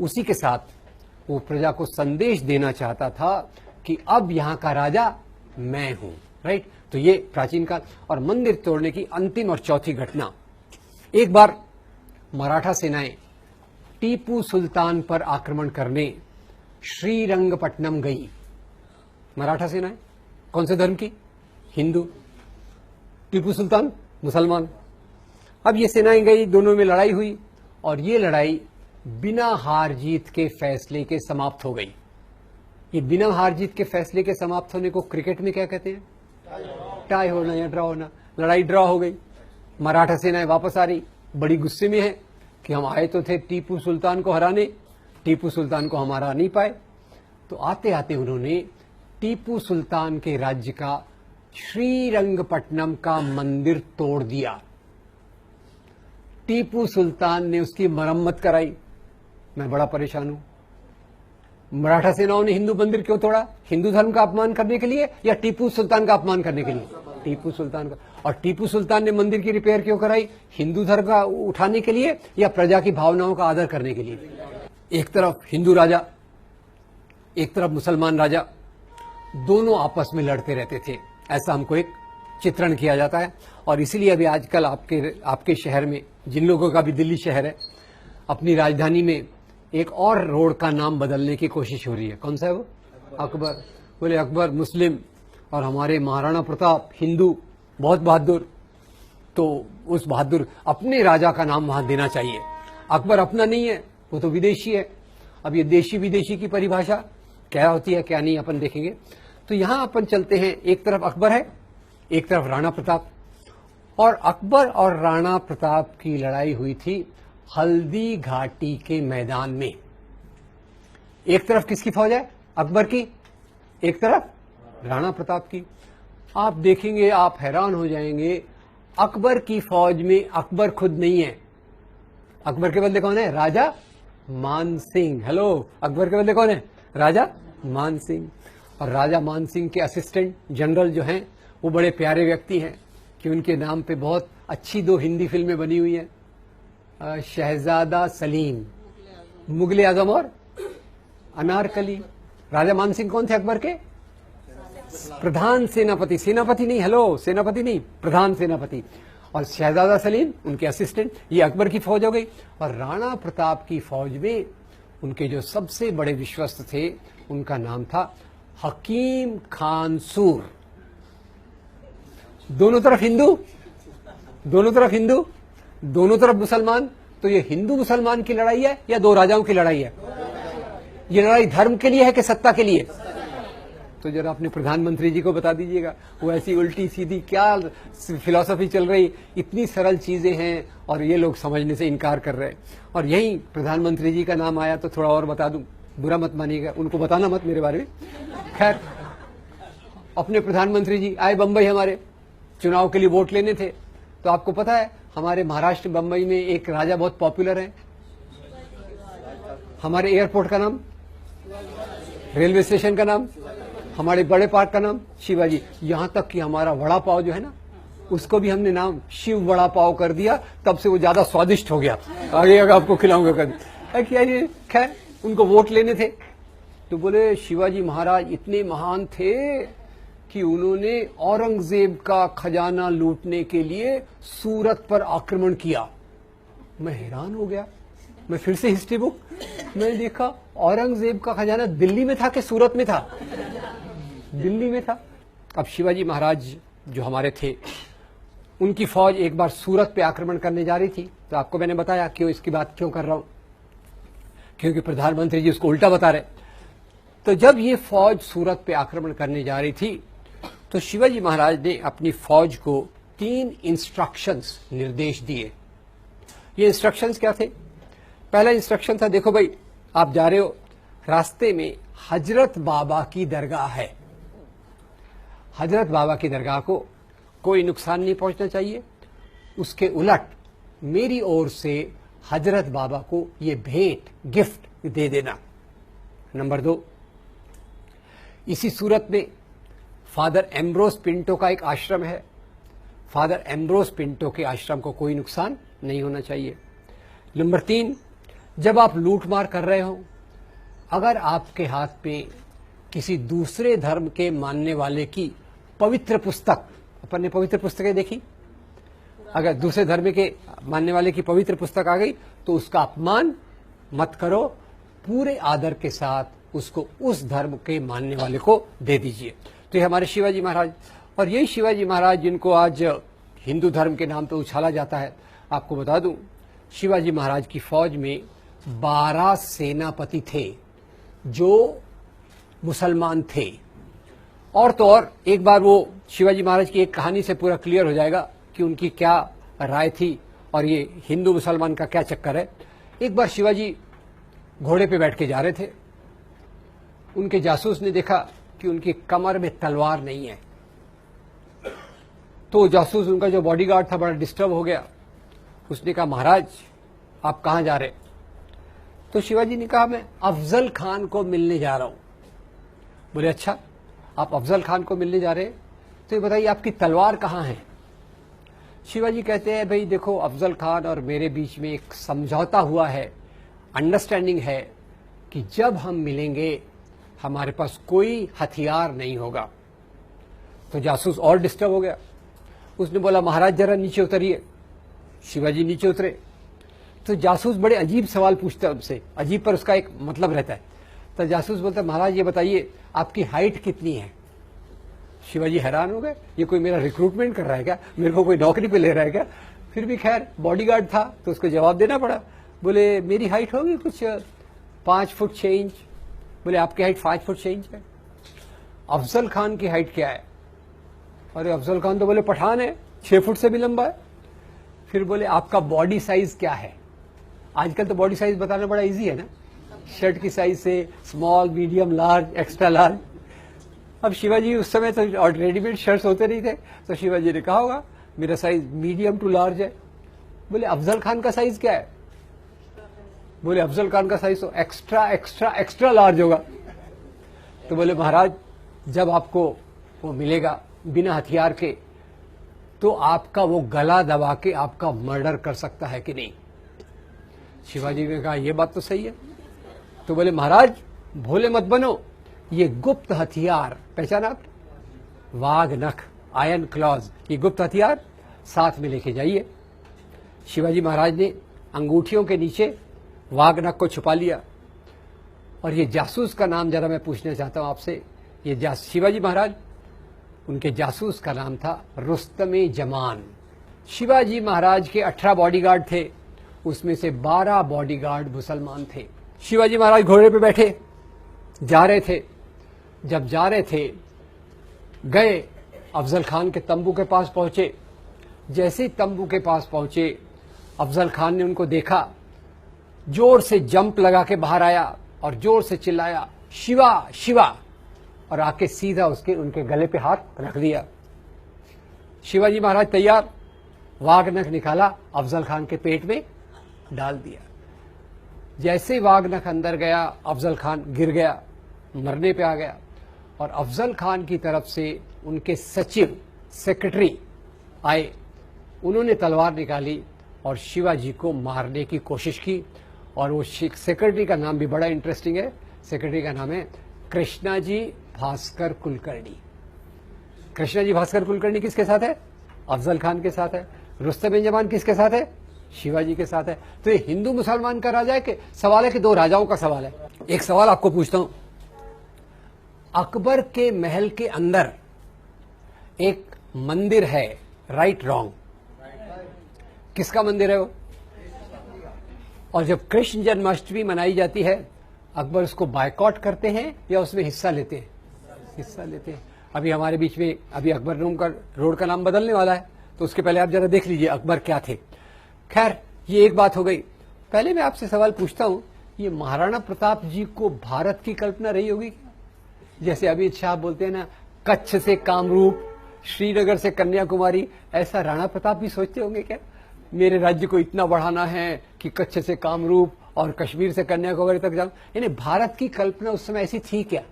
उसी के साथ वो प्रजा को संदेश देना चाहता था कि अब यहां का राजा मैं हूं, राइट। तो ये प्राचीन काल। और मंदिर तोड़ने की अंतिम और चौथी घटना, एक बार मराठा सेनाएं टीपू सुल्तान पर आक्रमण करने श्रीरंगपट्टनम गई। मराठा सेनाएं कौन से धर्म की? हिंदू। टीपू सुल्तान मुसलमान। अब ये सेनाएं गई, दोनों में लड़ाई हुई और ये लड़ाई बिना हार जीत के फैसले के समाप्त हो गई। ये बिना हार जीत के फैसले के समाप्त होने को क्रिकेट में क्या कहते हैं? टाई होना या ड्रॉ होना। लड़ाई ड्रॉ हो गई। मराठा सेनाएं वापस आ रही, बड़ी गुस्से में है कि हम आए तो थे टीपू सुल्तान को हराने, टीपू सुल्तान को हम हरा नहीं पाए। तो आते आते उन्होंने टीपू सुल्तान के राज्य का श्रीरंगपट्टनम का मंदिर तोड़ दिया। टीपू सुल्तान ने उसकी मरम्मत कराई। मैं बड़ा परेशान हूं। मराठा सेनाओं ने हिंदू मंदिर क्यों तोड़ा? हिंदू धर्म का अपमान करने के लिए या टीपू सुल्तान का अपमान करने के लिए? टीपू सुल्तान का। और टीपू सुल्तान ने मंदिर की रिपेयर क्यों कराई? हिंदू धर्म का उठाने के लिए या प्रजा की भावनाओं का आदर करने के लिए? एक तरफ हिंदू राजा, एक तरफ मुसलमान राजा, दोनों आपस में लड़ते रहते थे, ऐसा हमको एक चित्रण किया जाता है। और इसीलिए अभी आजकल आपके शहर में, जिन लोगों का भी दिल्ली शहर है, अपनी राजधानी में एक और रोड का नाम बदलने की कोशिश हो रही है। कौन सा है वो? अकबर। बोले अकबर मुस्लिम और हमारे महाराणा प्रताप हिंदू, बहुत बहादुर। तो उस बहादुर अपने राजा का नाम वहां देना चाहिए। अकबर अपना नहीं है, वो तो विदेशी है। अब ये देशी विदेशी की परिभाषा क्या होती है क्या नहीं, अपन देखेंगे। तो यहां अपन चलते हैं, एक तरफ अकबर है, एक तरफ राणा प्रताप। और अकबर और राणा प्रताप की लड़ाई हुई थी हल्दी घाटी के मैदान में। एक तरफ किसकी फौज है? अकबर की। एक तरफ राणा प्रताप की। आप देखेंगे, आप हैरान हो जाएंगे, अकबर की फौज में अकबर खुद नहीं है। अकबर के बदले कौन है? राजा मान सिंह। हेलो, अकबर के बदले कौन है? राजा मान सिंह। और राजा मान सिंह के असिस्टेंट जनरल जो हैं, वो बड़े प्यारे व्यक्ति हैं कि उनके नाम पे बहुत अच्छी 2 हिंदी फिल्में बनी हुई हैं, शहजादा सलीम, मुगले आजम और अनारकली। राजा मान सिंह कौन थे? अकबर के प्रधान सेनापति। सेनापति नहीं, हेलो, सेनापति नहीं, प्रधान सेनापति। और शहजादा सलीम उनके असिस्टेंट। ये अकबर की फौज हो गई। और राणा प्रताप की फौज में उनके जो सबसे बड़े विश्वस्त थे, उनका नाम था हकीम खान सूर। दोनों तरफ हिंदू, दोनों तरफ हिंदू, दोनों तरफ मुसलमान। तो ये हिंदू मुसलमान की लड़ाई है या 2 राजाओं की लड़ाई है? ये लड़ाई धर्म के लिए है कि सत्ता के लिए? तो जरा अपने प्रधानमंत्री जी को बता दीजिएगा, वो ऐसी उल्टी सीधी क्या फिलॉसफी चल रही, इतनी सरल चीजें हैं और ये लोग समझने से इनकार कर रहे हैं। और यही प्रधानमंत्री जी का नाम आया तो थोड़ा और बता दूं, बुरा मत मानिएगा, उनको बताना मत मेरे बारे में। खैर, अपने प्रधानमंत्री जी आए बंबई, हमारे चुनाव के लिए वोट लेने थे। तो आपको पता है हमारे महाराष्ट्र बंबई में एक राजा बहुत पॉपुलर है। हमारे एयरपोर्ट का नाम, रेलवे स्टेशन का नाम, हमारे बड़े पार्क का नाम शिवाजी। यहां तक कि हमारा वड़ा पाव जो है ना, उसको भी हमने नाम शिव वड़ा पाव कर दिया, तब से वो ज्यादा स्वादिष्ट हो गया। आगे आपको खिलाऊंगा कभी। क्या ये, खैर, उनको वोट लेने थे तो बोले शिवाजी महाराज इतने महान थे कि उन्होंने औरंगजेब का खजाना लूटने के लिए सूरत पर आक्रमण किया। मैं हैरान हो गया। मैं फिर से हिस्ट्री बुक मैंने देखा, औरंगजेब का खजाना दिल्ली में था कि सूरत में था? दिल्ली में था। अब शिवाजी महाराज जो हमारे थे, उनकी फौज एक बार सूरत पे आक्रमण करने जा रही थी। तो आपको मैंने बताया क्यों, इसकी बात क्यों कर रहा हूं, क्योंकि प्रधानमंत्री जी उसको उल्टा बता रहे। तो जब ये फौज सूरत पे आक्रमण करने जा रही थी तो शिवाजी महाराज ने अपनी फौज को 3 इंस्ट्रक्शंस, निर्देश दिए। ये इंस्ट्रक्शंस क्या थे? पहला इंस्ट्रक्शन था, देखो भाई, आप जा रहे हो, रास्ते में हजरत बाबा की दरगाह है। हजरत बाबा की दरगाह को कोई नुकसान नहीं पहुंचना चाहिए। उसके उलट मेरी ओर से हजरत बाबा को ये भेंट, गिफ्ट दे देना। नंबर 2, इसी सूरत में फादर एम्ब्रोस पिंटो का एक आश्रम है। फादर एम्ब्रोस पिंटो के आश्रम को कोई नुकसान नहीं होना चाहिए। नंबर 3, जब आप लूटमार कर रहे हो, अगर आपके हाथ पे किसी दूसरे धर्म के मानने वाले की पवित्र पुस्तक, अपन ने पवित्र पुस्तकें देखी, अगर दूसरे धर्म के मानने वाले की पवित्र पुस्तक आ गई तो उसका अपमान मत करो, पूरे आदर के साथ उसको उस धर्म के मानने वाले को दे दीजिए। तो ये हमारे शिवाजी महाराज, और यही शिवाजी महाराज जिनको आज हिंदू धर्म के नाम पे उछाला जाता है। आपको बता दूं, शिवाजी महाराज की फौज में 12 सेनापति थे जो मुसलमान थे। और तो और एक बार वो शिवाजी महाराज की एक कहानी से पूरा क्लियर हो जाएगा कि उनकी क्या राय थी और ये हिंदू मुसलमान का क्या चक्कर है। एक बार शिवाजी घोड़े पे बैठ के जा रहे थे, उनके जासूस ने देखा कि उनकी कमर में तलवार नहीं है। तो जासूस, उनका जो बॉडीगार्ड था, बड़ा डिस्टर्ब हो गया। उसने कहा, महाराज आप कहां जा रहे? तो शिवाजी ने कहा, मैं अफजल खान को मिलने जा रहा हूं। बोले, अच्छा आप अफजल खान को मिलने जा रहे, तो ये बताइए आपकी तलवार कहां है? शिवाजी कहते हैं, भाई देखो, अफजल खान और मेरे बीच में एक समझौता हुआ है, अंडरस्टैंडिंग है कि जब हम मिलेंगे हमारे पास कोई हथियार नहीं होगा। तो जासूस और डिस्टर्ब हो गया। उसने बोला, महाराज जरा नीचे उतरिए। शिवाजी नीचे उतरे तो जासूस बड़े अजीब सवाल पूछता है उनसे, अजीब पर उसका एक मतलब रहता है। तो जासूस बोलता है, महाराज ये बताइए आपकी हाइट कितनी है? शिवाजी हैरान हो गए, ये कोई मेरा रिक्रूटमेंट कर रहा है क्या, मेरे को कोई नौकरी पे ले रहा है क्या? फिर भी खैर बॉडीगार्ड था तो उसको जवाब देना पड़ा। बोले, मेरी हाइट होगी कुछ 5 फुट 6 इंच। बोले, आपकी हाइट 5 फुट 6 इंच है। अफजल खान की हाइट क्या है? अरे अफजल खान तो बोले पठान है, 6 फुट से भी लंबा है। फिर बोले, आपका बॉडी साइज क्या है? आजकल तो बॉडी साइज बताना बड़ा इजी है ना, शर्ट की साइज से small, medium, large, extra large. अब शिवाजी उस समय तो और रेडीमेड शर्ट्स होते नहीं थे, तो शिवाजी ने कहा होगा मेरा साइज मीडियम टू लार्ज है। बोले, अफजल खान का साइज क्या है? बोले, अफजल खान का साइज तो एक्स्ट्रा एक्स्ट्रा एक्स्ट्रा लार्ज होगा। तो बोले, महाराज जब आपको वो मिलेगा बिना हथियार के तो आपका वो गला दबा के आपका मर्डर कर सकता है कि नहीं? शिवाजी ने कहा, यह बात तो सही है। तो बोले, महाराज भोले मत बनो, ये गुप्त हथियार पहचाना आप? वाघ नख, आयरन क्लॉज, ये गुप्त हथियार साथ में लेके जाइए। शिवाजी महाराज ने अंगूठियों के नीचे वाघ नख को छुपा लिया। और ये जासूस का नाम जरा मैं पूछना चाहता हूं आपसे। ये शिवाजी महाराज, उनके जासूस का नाम था रुस्तमे जमान। शिवाजी महाराज के 18 बॉडीगार्ड थे, उसमें से 12 बॉडीगार्ड मुसलमान थे। शिवाजी महाराज घोड़े पे बैठे जा रहे थे। जब जा रहे थे, गए अफजल खान के तंबू के पास पहुंचे। जैसे ही तंबू के पास पहुंचे, अफजल खान ने उनको देखा, जोर से जंप लगा के बाहर आया और जोर से चिल्लाया, शिवा शिवा, और आके सीधा उनके गले पे हाथ रख दिया। शिवाजी महाराज तैयार, वाघ नख निकाला, अफजल खान के पेट में डाल दिया। जैसे वाघ नख अंदर गया, अफजल खान गिर गया, मरने पे आ गया। और अफजल खान की तरफ से उनके सचिव, सेक्रेटरी आए, उन्होंने तलवार निकाली और शिवाजी को मारने की कोशिश की। और वो सेक्रेटरी का नाम भी बड़ा इंटरेस्टिंग है। सेक्रेटरी का नाम है कृष्णाजी भास्कर कुलकर्णी। कृष्णाजी भास्कर कुलकर्णी किसके साथ है? अफजल खान के साथ है। रुस्तम जमान किसके साथ है? शिवाजी के साथ है। तो ये हिंदू मुसलमान का राजा है कि सवाल है कि दो राजाओं का सवाल है? एक सवाल आपको पूछता हूं, अकबर के महल के अंदर एक मंदिर है, राइट रॉन्ग? किसका मंदिर है वो? और जब कृष्ण जन्माष्टमी मनाई जाती है, अकबर उसको बायकॉट करते हैं या उसमें हिस्सा लेते हैं? हिस्सा लेते हैं। अभी हमारे बीच में अभी अकबर रोड का नाम बदलने वाला है, तो उसके पहले आप जरा देख लीजिए अकबर क्या थे। खैर, ये एक बात हो गई। पहले मैं आपसे सवाल पूछता हूं, ये महाराणा प्रताप जी को भारत की कल्पना रही होगी? जैसे अमित शाह बोलते हैं ना, कच्छ से कामरूप, श्रीनगर से कन्याकुमारी, ऐसा राणा प्रताप भी सोचते होंगे क्या? मेरे राज्य को इतना बढ़ाना है कि कच्छ से कामरूप और कश्मीर से कन्याकुमारी तक जाऊं। यानी भारत की कल्पना उस समय ऐसी थी क्या?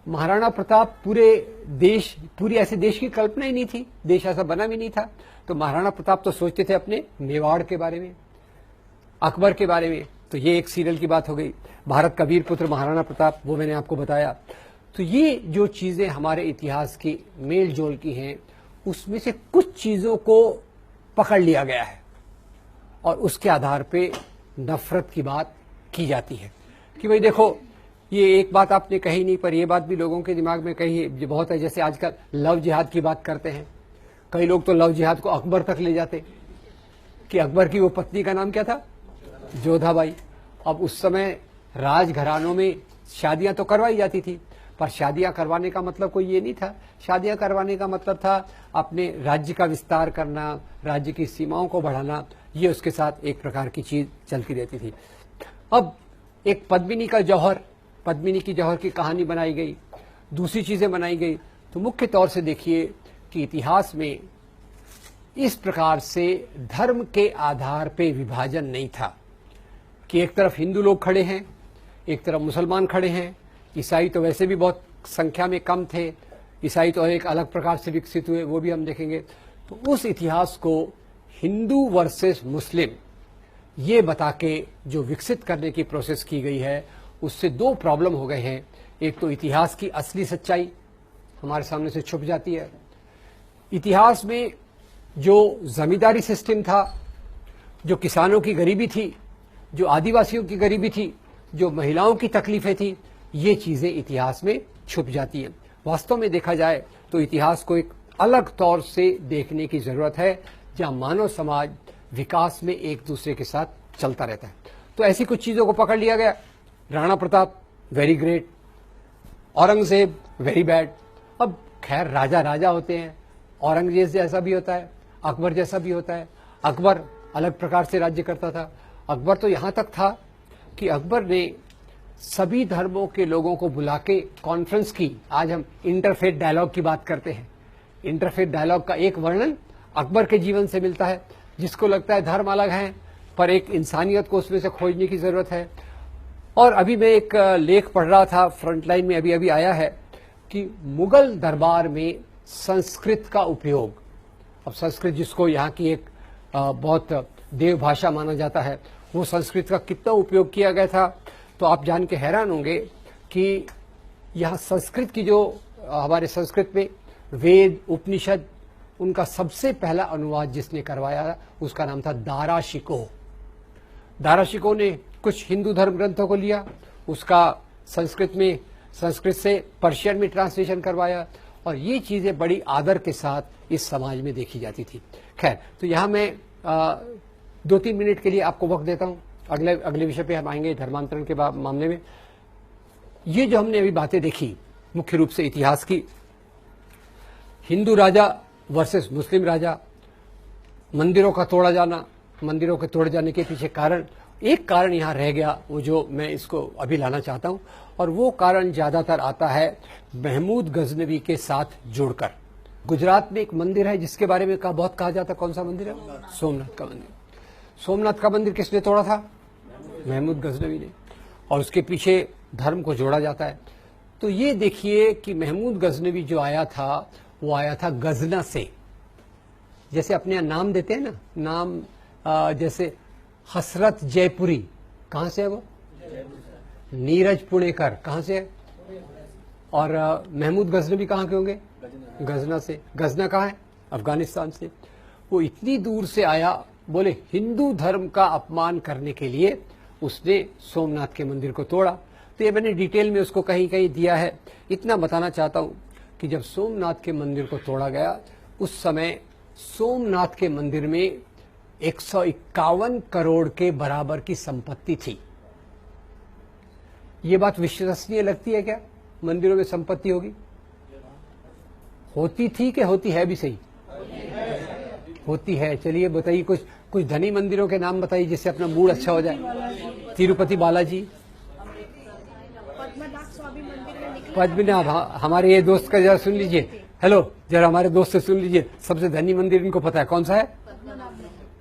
महाराणा प्रताप पूरी ऐसे देश की कल्पना ही नहीं थी, देश ऐसा बना भी नहीं था। तो महाराणा प्रताप तो सोचते थे अपने मेवाड़ के बारे में। अकबर के बारे में, तो ये एक सीरियल की बात हो गई। भारत का वीर पुत्र महाराणा प्रताप, वो मैंने आपको बताया। तो ये जो चीजें हमारे इतिहास की मेल जोल की हैं, उसमें से कुछ चीजों को पकड़ लिया गया है और उसके आधार पे नफरत की बात की जाती है कि भाई देखो, ये एक बात आपने कही नहीं, पर ये बात भी लोगों के दिमाग में कही है बहुत है। जैसे आजकल लव जिहाद की बात करते हैं, कई लोग तो लव जिहाद को अकबर तक ले जाते कि अकबर की वो पत्नी का नाम क्या था, जोधाबाई। अब उस समय राजघरानों में शादियां तो करवाई जाती थी, पर शादियां करवाने का मतलब कोई ये नहीं था। शादियां करवाने का मतलब था अपने राज्य का विस्तार करना, राज्य की सीमाओं को बढ़ाना, ये उसके साथ एक प्रकार की चीज चलती रहती थी। अब एक पद्मिनी की जौहर की कहानी बनाई गई, दूसरी चीजें बनाई गई। तो मुख्य तौर से देखिए कि इतिहास में इस प्रकार से धर्म के आधार पे विभाजन नहीं था कि एक तरफ हिंदू लोग खड़े हैं, एक तरफ मुसलमान खड़े हैं। ईसाई तो वैसे भी बहुत संख्या में कम थे, ईसाई तो एक अलग प्रकार से विकसित हुए, वो भी हम देखेंगे। तो उस इतिहास को हिंदू वर्सेस मुस्लिम ये बता के जो विकसित करने की प्रोसेस की गई है, उससे दो प्रॉब्लम हो गए हैं। एक तो इतिहास की असली सच्चाई हमारे सामने से छुप जाती है। इतिहास में जो जमींदारी सिस्टम था, जो किसानों की गरीबी थी, जो आदिवासियों की गरीबी थी, जो महिलाओं की तकलीफें थी, ये चीजें इतिहास में छुप जाती हैं। वास्तव में देखा जाए तो इतिहास को एक अलग तौर से देखने की जरूरत है, जहां मानव समाज विकास में एक दूसरे के साथ चलता रहता है। तो ऐसी कुछ चीजों को पकड़ लिया गया। Rana Pratap very great, Aurangzeb very bad. अब खैर राजा राजा होते हैं, औरंगजेब जैसा भी होता है, अकबर जैसा भी होता है। अकबर अलग प्रकार से राज्य करता था। अकबर तो यहां तक था कि अकबर ने सभी धर्मों के लोगों को बुला के कॉन्फ्रेंस की। आज हम इंटरफेथ डायलॉग की बात करते हैं। इंटरफेथ डायलॉग का एक वर्णन अकबर के जीवन से मिलता है। जिसको लगता है धर्म अलग है, पर एक इंसानियत को उसमें से खोजने की जरूरत है। और अभी मैं एक लेख पढ़ रहा था, फ्रंटलाइन में अभी अभी आया है, कि मुगल दरबार में संस्कृत का उपयोग, अब संस्कृत जिसको यहाँ की एक बहुत देव भाषा माना जाता है, वो संस्कृत का कितना उपयोग किया गया था, तो आप जान के हैरान होंगे कि यहाँ संस्कृत की जो हमारे संस्कृत में वेद उपनिषद, उनका सबसे पहला अनुवाद जिसने करवाया उसका नाम था दारा शिकोह। दारा शिकोह ने कुछ हिंदू धर्म ग्रंथों को लिया, उसका संस्कृत से पर्शियन में ट्रांसलेशन करवाया, और ये चीजें बड़ी आदर के साथ इस समाज में देखी जाती थी। खैर, तो यहाँ मैं 2-3 मिनट के लिए आपको वक्त देता हूँ। अगले विषय पे हम आएंगे, धर्मांतरण के मामले में। ये जो हमने अभी बातें देखी मुख्य रूप से इतिहास की, हिंदू राजा वर्सेस मुस्लिम राजा, मंदिरों का तोड़ा जाना, मंदिरों के तोड़े जाने के पीछे एक कारण यहां रह गया, वो जो मैं इसको अभी लाना चाहता हूं, और वो कारण ज्यादातर आता है महमूद गजनवी के साथ जुड़कर। गुजरात में एक मंदिर है जिसके बारे में बहुत कहा जाता है। कौन सा मंदिर है? सोमनाथ का मंदिर। सोमनाथ का मंदिर किसने तोड़ा था? महमूद गजनवी ने, और उसके पीछे धर्म को जोड़ा जाता है। तो ये देखिए कि महमूद गजनवी जो आया था, वो आया था गजना से। जैसे अपने यहाँ नाम देते हैं ना, नाम जैसे हसरत जयपुरी, कहां से है वो? नीरज पुणेकर कहां से है? और महमूद गजनवी कहां के होंगे? गजना से। गजना कहां है? अफगानिस्तान से। वो इतनी दूर से आया, बोले हिंदू धर्म का अपमान करने के लिए उसने सोमनाथ के मंदिर को तोड़ा। तो ये मैंने डिटेल में उसको कहीं कहीं दिया है। इतना बताना चाहता हूं कि जब सोमनाथ के मंदिर को तोड़ा गया, उस समय सोमनाथ के मंदिर में 151 करोड़ के बराबर की संपत्ति थी। ये बात विश्वसनीय लगती है क्या? मंदिरों में संपत्ति होगी? होती थी कि होती है भी? सही होती है। चलिए बताइए, कुछ धनी मंदिरों के नाम बताइए जिससे अपना मूड अच्छा हो जाए। तिरुपति बालाजी, पद्मनाभ, हमारे ये दोस्त का जरा सुन लीजिए। हेलो, जरा हमारे दोस्त से सुन लीजिए। सबसे धनी मंदिर इनको पता है कौन सा है?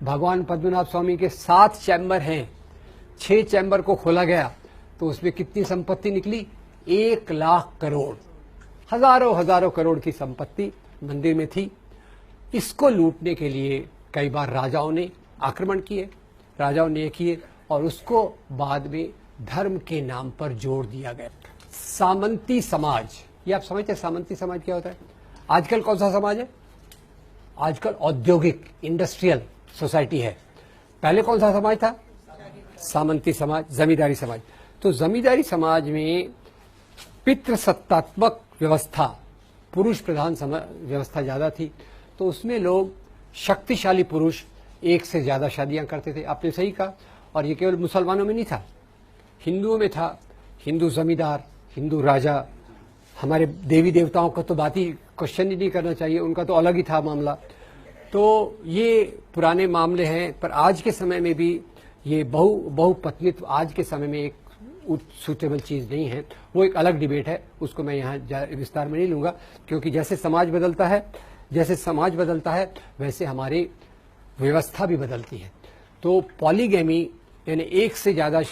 भगवान पद्मनाभ स्वामी के 7 चैम्बर हैं। 6 चैम्बर को खोला गया तो उसमें कितनी संपत्ति निकली? 1 लाख करोड़। हजारों करोड़ की संपत्ति मंदिर में थी। इसको लूटने के लिए कई बार राजाओं ने आक्रमण किए। राजाओं ने किए और उसको बाद में धर्म के नाम पर जोड़ दिया गया। सामंती समाज, ये आप समझते हैं सामंती समाज क्या होता है? आजकल कौन सा समाज है? आजकल औद्योगिक इंडस्ट्रियल सोसाइटी है। पहले कौन सा समाज था? सामंती समाज, जमींदारी समाज। तो जमींदारी समाज में पितृसत्तात्मक व्यवस्था, पुरुष प्रधान व्यवस्था ज्यादा थी, तो उसमें लोग शक्तिशाली पुरुष एक से ज्यादा शादियां करते थे। आपने सही कहा। और ये केवल मुसलमानों में नहीं था, हिंदुओं में था। हिंदू जमींदार, हिंदू राजा, हमारे देवी देवताओं का तो बात ही क्वेश्चन ही नहीं करना चाहिए, उनका तो अलग ही था मामला। तो ये पुराने मामले हैं, पर आज के समय में भी ये बहुपत्नीत्व आज के समय में एक सूटेबल चीज नहीं है। वो एक अलग डिबेट है, उसको मैं यहाँ विस्तार में नहीं लूंगा, क्योंकि जैसे समाज बदलता है वैसे हमारी व्यवस्था भी बदलती है। तो पॉलीगैमी यानी एक से ज्यादा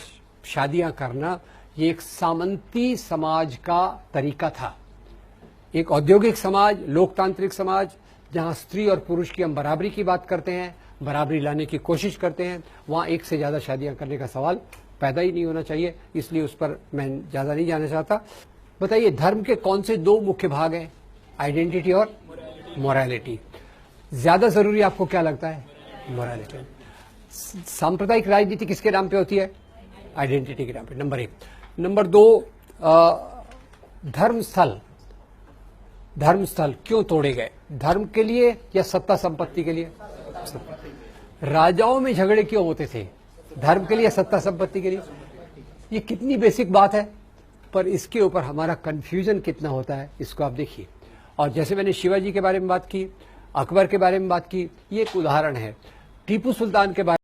शादियां करना, ये एक सामंती समाज का तरीका था। एक औद्योगिक समाज, लोकतांत्रिक समाज, जहां स्त्री और पुरुष की हम बराबरी की बात करते हैं, बराबरी लाने की कोशिश करते हैं, वहां एक से ज्यादा शादियां करने का सवाल पैदा ही नहीं होना चाहिए। इसलिए उस पर मैं ज्यादा नहीं जाना चाहता। बताइए, धर्म के कौन से दो मुख्य भाग हैं? आइडेंटिटी और मोरालिटी। ज्यादा जरूरी आपको क्या लगता है? मोरालिटी। सांप्रदायिक राजनीति किसके नाम पे होती है? आइडेंटिटी के नाम पे, नंबर 1। नंबर 2, धर्मस्थल क्यों तोड़े गए? धर्म के लिए या सत्ता संपत्ति के लिए? राजाओं में झगड़े क्यों होते थे? धर्म के लिए, सत्ता संपत्ति के लिए? ये कितनी बेसिक बात है, पर इसके ऊपर हमारा कंफ्यूजन कितना होता है, इसको आप देखिए। और जैसे मैंने शिवाजी के बारे में बात की, अकबर के बारे में बात की, ये एक उदाहरण है। टीपू सुल्तान के बारे